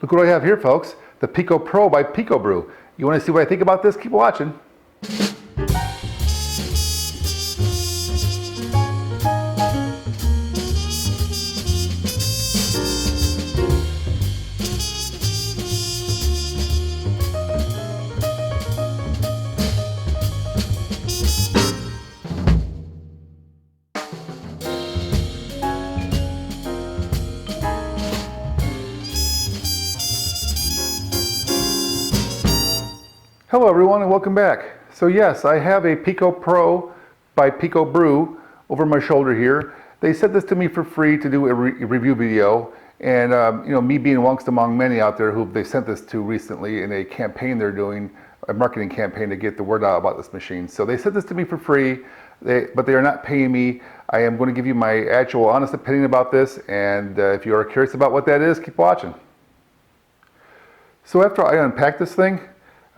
Look what I have here, folks. The Pico Pro by PicoBrew. You want to see what I think about this? Keep watching. Hello everyone and welcome back. So yes, I have a Pico Pro by PicoBrew over my shoulder here. They sent this to me for free to do a review video, and you know, me being amongst among many out there who they sent this to recently in a campaign they're doing, a marketing campaign to get the word out about this machine. So they sent this to me for free, but they are not paying me. I am going to give you my actual honest opinion about this, and if you are curious about what that is, keep watching. So after I unpacked this thing,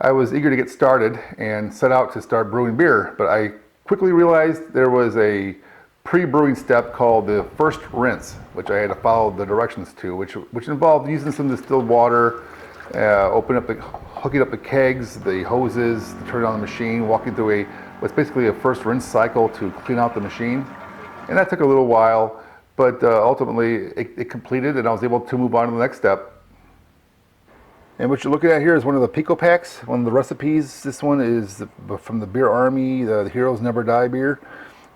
I was eager to get started and set out to start brewing beer, but I quickly realized there was a pre-brewing step called the first rinse, which I had to follow the directions to, which involved using some distilled water, hooking up the kegs, the hoses, to turn on the machine, walking through what's basically a first rinse cycle to clean out the machine. And that took a little while, but ultimately it completed and I was able to move on to the next step. And what you're looking at here is one of the PicoPaks, one of the recipes. This one is from the Beer Army, the Heroes Never Die beer.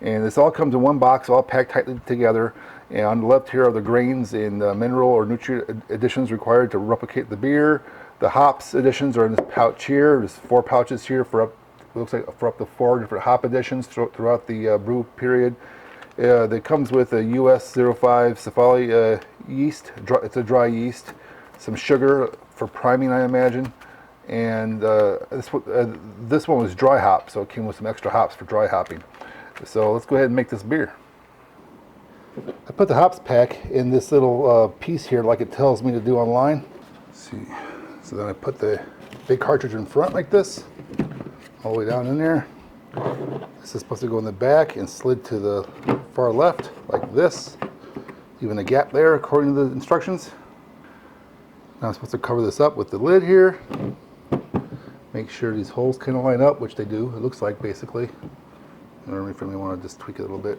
And this all comes in one box, all packed tightly together. And on the left here are the grains and mineral or nutrient additions required to replicate the beer. The hops additions are in this pouch here. There's 4 pouches here it looks like for up to 4 different hop additions throughout the brew period. That comes with a US 05 Cephali yeast. It's a dry yeast. Some sugar for priming, I imagine, and this one was dry hop, so it came with some extra hops for dry hopping. So let's go ahead and make this beer. I put the hops pack in this little piece here like it tells me to do online. Let's see, so then I put the big cartridge in front like this, all the way down in there. This is supposed to go in the back and slid to the far left like this, leaving a gap there according to the instructions. Now I'm supposed to cover this up with the lid here. Make sure these holes kind of line up, which they do, it looks like basically. I don't really want to just tweak it a little bit.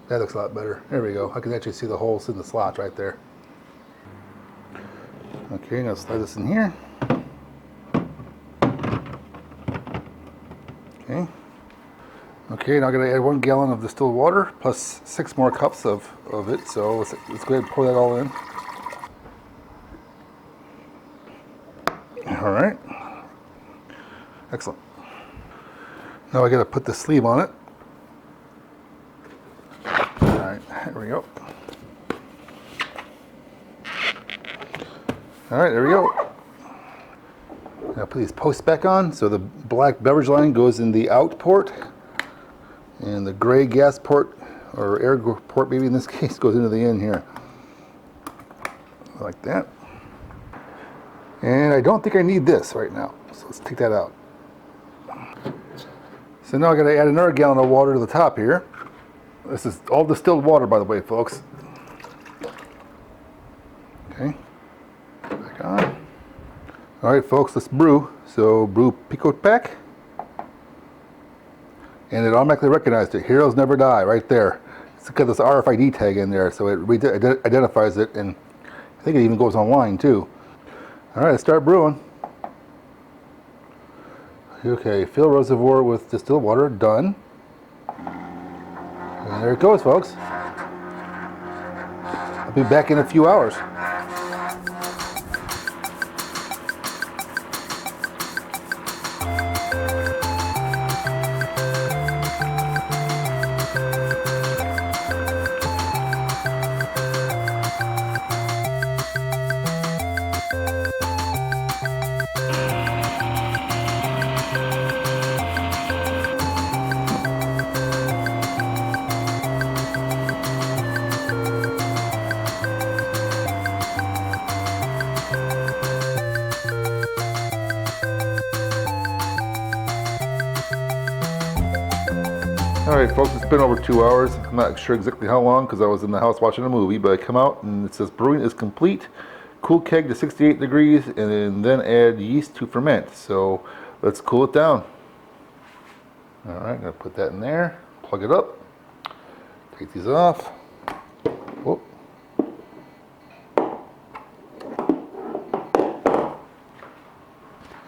That looks a lot better. There we go. I can actually see the holes in the slots right there. Okay, now slide this in here. Okay, now I'm going to add 1 gallon of distilled water plus 6 more cups of it. So let's go ahead and pour that all in. All right. Excellent. Now I got to put the sleeve on it. All right, there we go. All right, there we go. Now put these posts back on. So the black beverage line goes in the out port. And the gray gas port, or air port maybe in this case, goes into the in here. Like that. And I don't think I need this right now, so let's take that out. So now I gotta add another gallon of water to the top here. This is all distilled water, by the way, folks. Okay, back on. All right, folks, let's brew. So brew PicoPak. And it automatically recognized it. Heroes Never Die, right there. It's got this RFID tag in there, so it identifies it, and I think it even goes online too. All right, let's start brewing. Okay, fill reservoir with distilled water, done. And there it goes, folks. I'll be back in a few hours. Alright folks, it's been over 2 hours. I'm not sure exactly how long because I was in the house watching a movie, but I come out and it says brewing is complete. Cool keg to 68 degrees and then add yeast to ferment. So let's cool it down. Alright, I'm going to put that in there, plug it up, take these off. Whoop.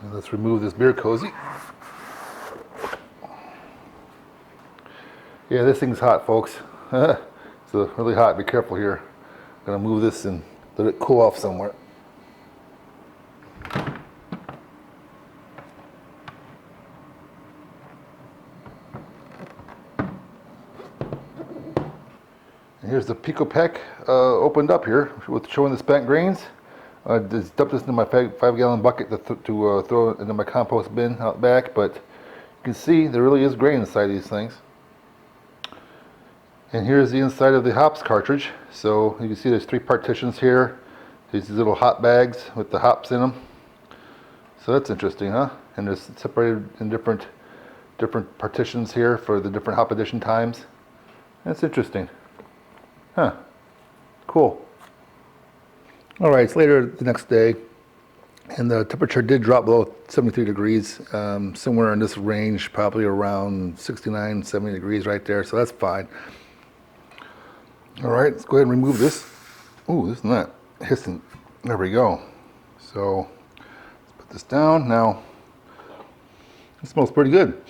And let's remove this beer cozy. Yeah, this thing's hot, folks. It's really hot. Be careful here. I'm going to move this and let it cool off somewhere. And here's the PicoPak opened up here, with showing the spent grains. I just dumped this into my 5-gallon bucket to throw it into my compost bin out back, but you can see there really is grain inside these things. And here's the inside of the hops cartridge. So you can see there's 3 partitions here. These little hop bags with the hops in them. So that's interesting, huh? And they're separated in different partitions here for the different hop addition times. That's interesting. Huh. Cool. Alright, it's later the next day, and the temperature did drop below 73 degrees, somewhere in this range, probably around 69, 70 degrees right there, so that's fine. Alright, let's go ahead and remove this. Ooh, this is not hissing. There we go. So, let's put this down. Now, it smells pretty good.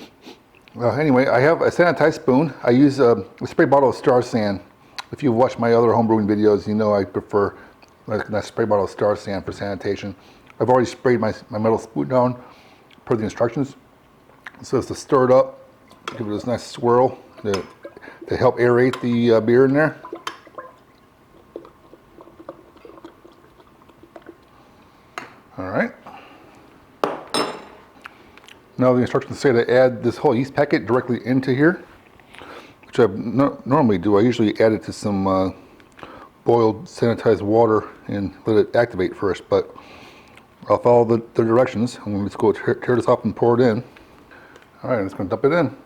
Anyway, I have a sanitized spoon. I use a spray bottle of Star San. If you've watched my other homebrewing videos, you know I prefer that spray bottle of Star San for sanitation. I've already sprayed my metal spoon down per the instructions. So it's to stir it up, give it this nice swirl to help aerate the beer in there. Alright. Now the instructions say to add this whole yeast packet directly into here, which I normally do. I usually add it to some boiled sanitized water and let it activate first, but I'll follow the directions. I'm going to just go tear this off and pour it in. Alright, I'm just going to dump it in.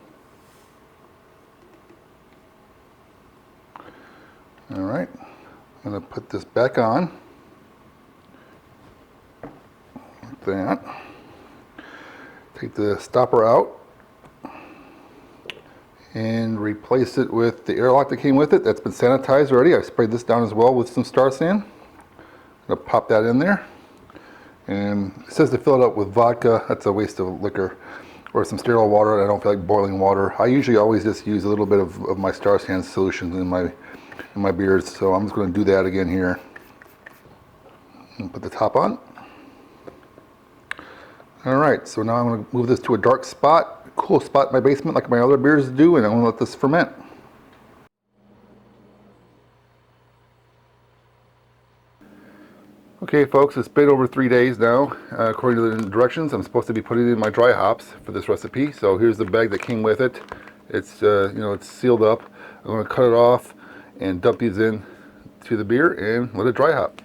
Alright, I'm going to put this back on. Like that. Take the stopper out and replace it with the airlock that came with it. That's been sanitized already. I sprayed this down as well with some Star San. I'm going to pop that in there. And it says to fill it up with vodka. That's a waste of liquor. Or some sterile water. I don't feel like boiling water. I usually always just use a little bit of my Star San solution in my beers. So I'm just going to do that again here. And put the top on. Alright, so now I'm going to move this to a dark spot, cool spot in my basement like my other beers do, and I'm going to let this ferment. Okay folks, it's been over 3 days now. According to the directions, I'm supposed to be putting in my dry hops for this recipe. So here's the bag that came with it. It's it's sealed up. I'm going to cut it off and dump these in to the beer and let it dry hop.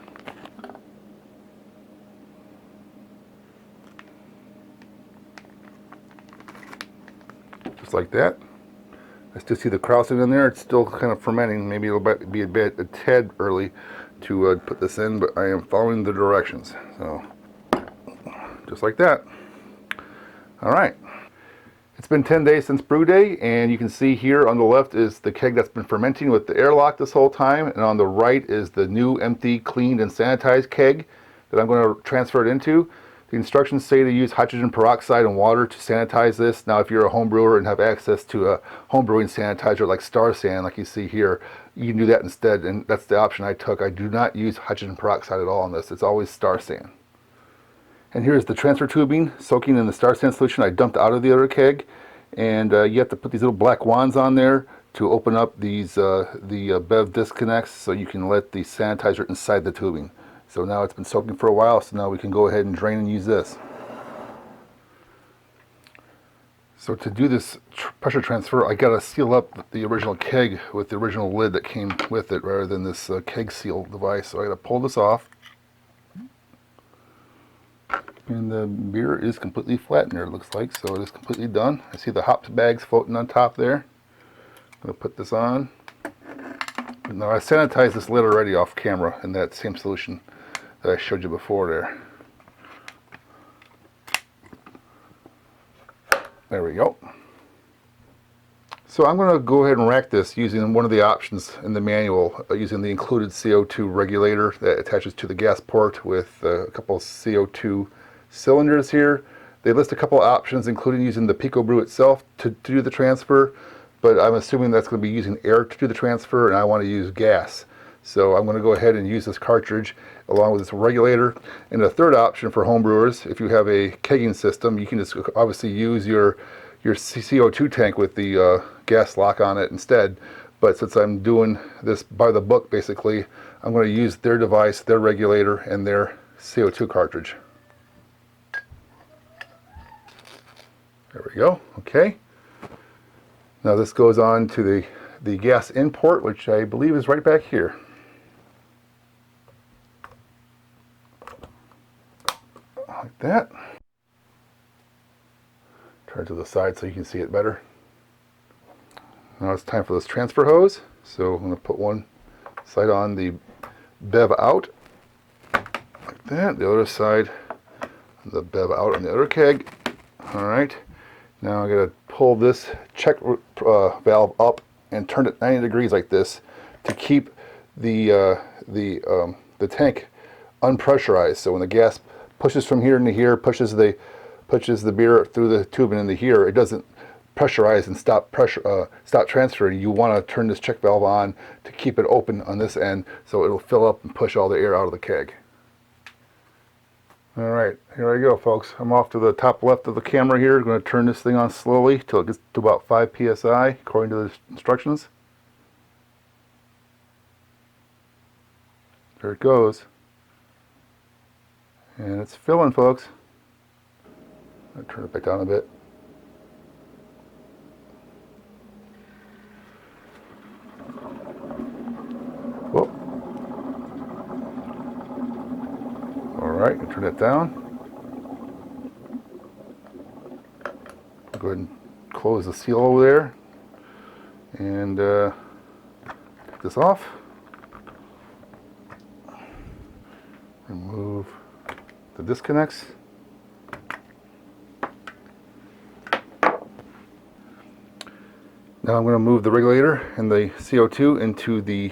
Just like that. I still see the krausen in there. It's still kind of fermenting. Maybe it'll be a tad early to put this in, but I am following the directions. So, just like that. Alright. It's been 10 days since brew day, and you can see here on the left is the keg that's been fermenting with the airlock this whole time, and on the right is the new empty, cleaned, and sanitized keg that I'm going to transfer it into. The instructions say to use hydrogen peroxide and water to sanitize this. Now, if you're a home brewer and have access to a home brewing sanitizer like Star San, like you see here, you can do that instead, and that's the option I took. I do not use hydrogen peroxide at all on this. It's always Star San. And here's the transfer tubing soaking in the Star San solution I dumped out of the other keg. And you have to put these little black wands on there to open up these the bev disconnects so you can let the sanitizer inside the tubing. So now it's been soaking for a while, so now we can go ahead and drain and use this. So to do this pressure transfer, I got to seal up the original keg with the original lid that came with it rather than this keg seal device. So I got to pull this off. And the beer is completely flat in there, it looks like, so it is completely done. I see the hops bags floating on top there. going to put this on. Now I sanitized this lid already off camera in that same solution that I showed you before there. There we go. So I'm going to go ahead and rack this using one of the options in the manual, using the included CO2 regulator that attaches to the gas port with a couple of CO2 cylinders here. They list a couple of options, including using the PicoBrew itself to do the transfer, but I'm assuming that's going to be using air to do the transfer, and I want to use gas. So I'm going to go ahead and use this cartridge along with this regulator. And the third option for home brewers, if you have a kegging system, you can just obviously use your CO2 tank with the gas lock on it instead. But since I'm doing this by the book, basically, I'm going to use their device, their regulator, and their CO2 cartridge. There we go. Okay. Now this goes on to the gas in port, which I believe is right back here. Like that. Turn to the side so you can see it better. Now it's time for this transfer hose. So I'm going to put one side on the bev out, like that. The other side, the bev out on the other keg. All right. Now I'm going to pull this check valve up and turn it 90 degrees like this to keep the tank unpressurized. So when the gas pushes from here into here, pushes the beer through the tube and into here, it doesn't pressurize and stop transferring. You want to turn this check valve on to keep it open on this end so it'll fill up and push all the air out of the keg. All right, here I go, folks. I'm off to the top left of the camera here. I'm going to turn this thing on slowly till it gets to about 5 psi according to the instructions. There it goes. And it's filling, folks. I'll turn it back down a bit. Whoop. All right, turn it down. Go ahead and close the seal over there. And take this off. Remove the disconnects. Now I'm going to move the regulator and the CO2 into the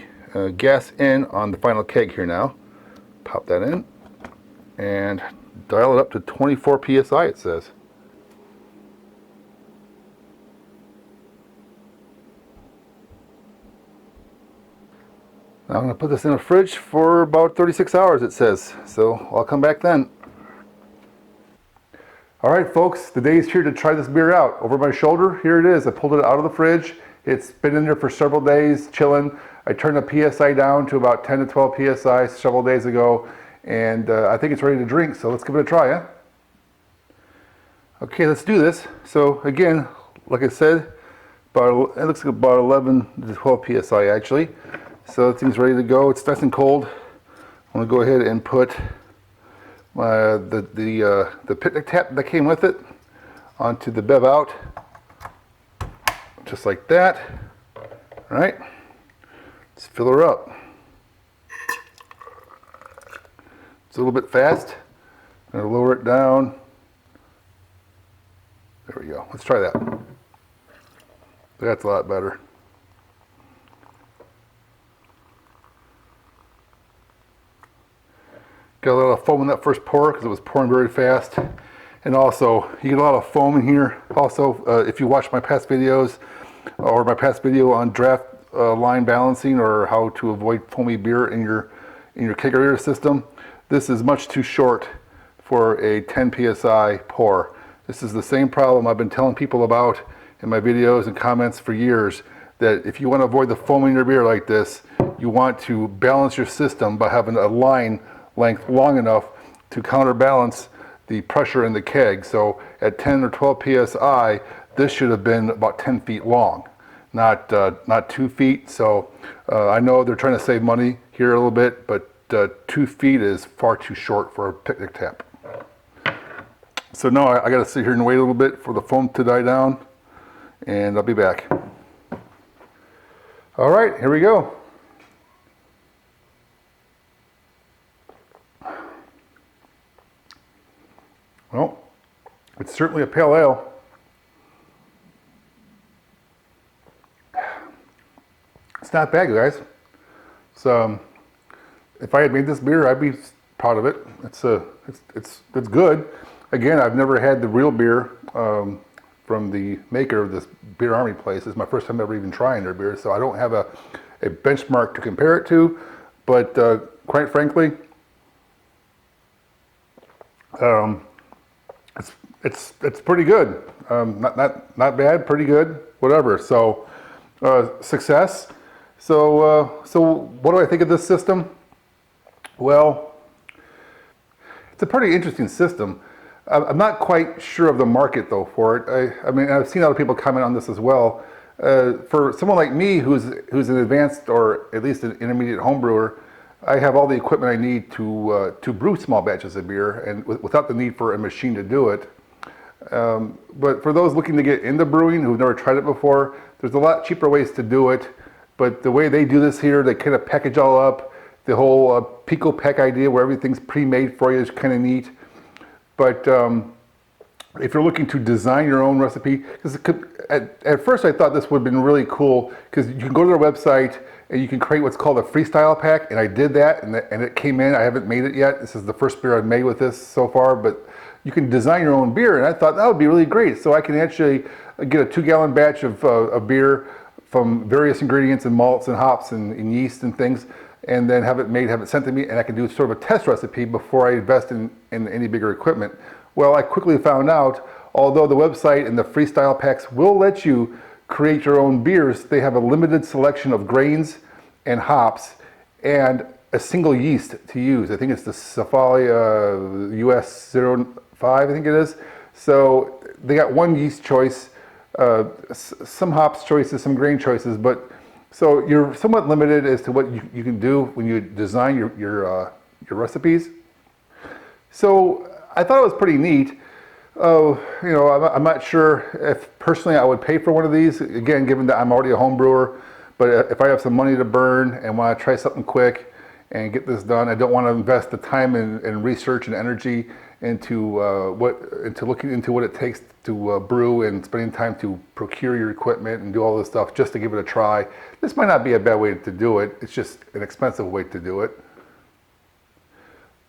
gas in on the final keg here now. Pop that in and dial it up to 24 psi, it says. Now I'm going to put this in a fridge for about 36 hours, it says. So I'll come back then. All right, folks, the day is here to try this beer out. Over my shoulder, here it is. I pulled it out of the fridge. It's been in there for several days, chilling. I turned the PSI down to about 10 to 12 PSI several days ago, and I think it's ready to drink, so let's give it a try, huh? Okay, let's do this. So again, like I said, it looks like about 11 to 12 PSI actually. So the thing's ready to go. It's nice and cold. I'm gonna go ahead and put the picnic tap that came with it onto the bev out, just like that. All right, let's fill her up. It's a little bit fast. I'm gonna lower it down. There we go. Let's try that. That's a lot better. Got a lot of foam in that first pour because it was pouring very fast. And also, you get a lot of foam in here. Also, if you watch my past videos, or my past video on draft line balancing or how to avoid foamy beer in your kegerator system, this is much too short for a 10 psi pour. This is the same problem I've been telling people about in my videos and comments for years, that if you want to avoid the foaming in your beer like this, you want to balance your system by having a line length long enough to counterbalance the pressure in the keg. So at 10 or 12 psi, this should have been about 10 feet long, not 2 feet. So I know they're trying to save money here a little bit, but 2 feet is far too short for a picnic tap. So now I got to sit here and wait a little bit for the foam to die down, and I'll be back. All right, here we go. Well, it's certainly a pale ale. It's not bad, guys. So, if I had made this beer, I'd be proud of it. It's good. Again, I've never had the real beer from the maker of this Beer Army place. It's my first time ever even trying their beer, so I don't have a benchmark to compare it to. But quite frankly, it's pretty good. Not bad, pretty good, whatever. So success. So what do I think of this system? Well, it's a pretty interesting system. I'm not quite sure of the market though for it. I mean, I've seen other people comment on this as well. For someone like me who's an advanced or at least an intermediate home brewer, I have all the equipment I need to brew small batches of beer and without the need for a machine to do it. But for those looking to get into brewing who've never tried it before, there's a lot cheaper ways to do it. But the way they do this here, they kind of package all up. The whole PicoPak idea where everything's pre-made for you is kind of neat. But if you're looking to design your own recipe, because at first I thought this would have been really cool because you can go to their website and you can create what's called a Freestyle pack, and I did that and it came in. I haven't made it yet. This is the first beer I've made with this so far, but you can design your own beer, and I thought that would be really great. So I can actually get a 2-gallon batch of beer from various ingredients and malts and hops and yeast and things, and then have it made, have it sent to me, and I can do sort of a test recipe before I invest in any bigger equipment. Well, I quickly found out, although the website and the Freestyle packs will let you create your own beers, they have a limited selection of grains and hops and a single yeast to use. I think it's the Cephali US05, I think it is. So they got one yeast choice, some hops choices, some grain choices, but so you're somewhat limited as to what you can do when you design your recipes. So I thought it was pretty neat. You know, I'm not sure if personally I would pay for one of these, again, given that I'm already a home brewer, but if I have some money to burn and want to try something quick and get this done, I don't want to invest the time and research and energy into looking into what it takes to brew and spending time to procure your equipment and do all this stuff just to give it a try. This might not be a bad way to do it. It's just an expensive way to do it.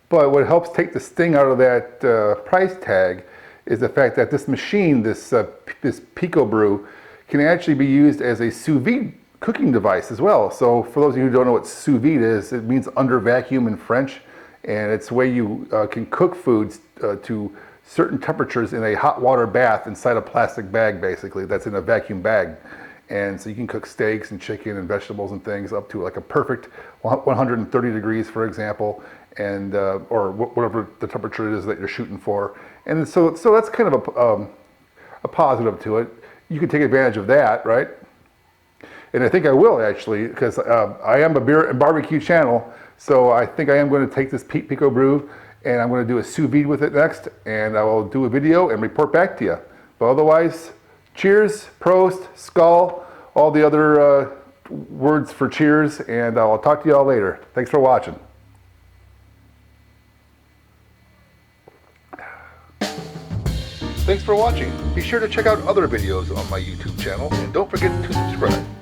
But what helps take the sting out of that price tag is the fact that this machine, this PicoBrew, can actually be used as a sous vide cooking device as well. So for those of you who don't know what sous vide is, it means under vacuum in French, and it's the way you can cook foods to certain temperatures in a hot water bath inside a plastic bag, basically, that's in a vacuum bag. And so you can cook steaks and chicken and vegetables and things up to like a perfect 130 degrees, for example, and or whatever the temperature it is that you're shooting for. And so that's kind of a positive to it. You can take advantage of that, right? And I think I will actually, because I am a beer and barbecue channel, so I think I am going to take this PicoBrew and I'm going to do a sous vide with it next, and I will do a video and report back to you. But otherwise, cheers, prost, skull, all the other words for cheers, and I'll talk to you all later. Thanks for watching. Thanks for watching. Be sure to check out other videos on my YouTube channel, and don't forget to subscribe.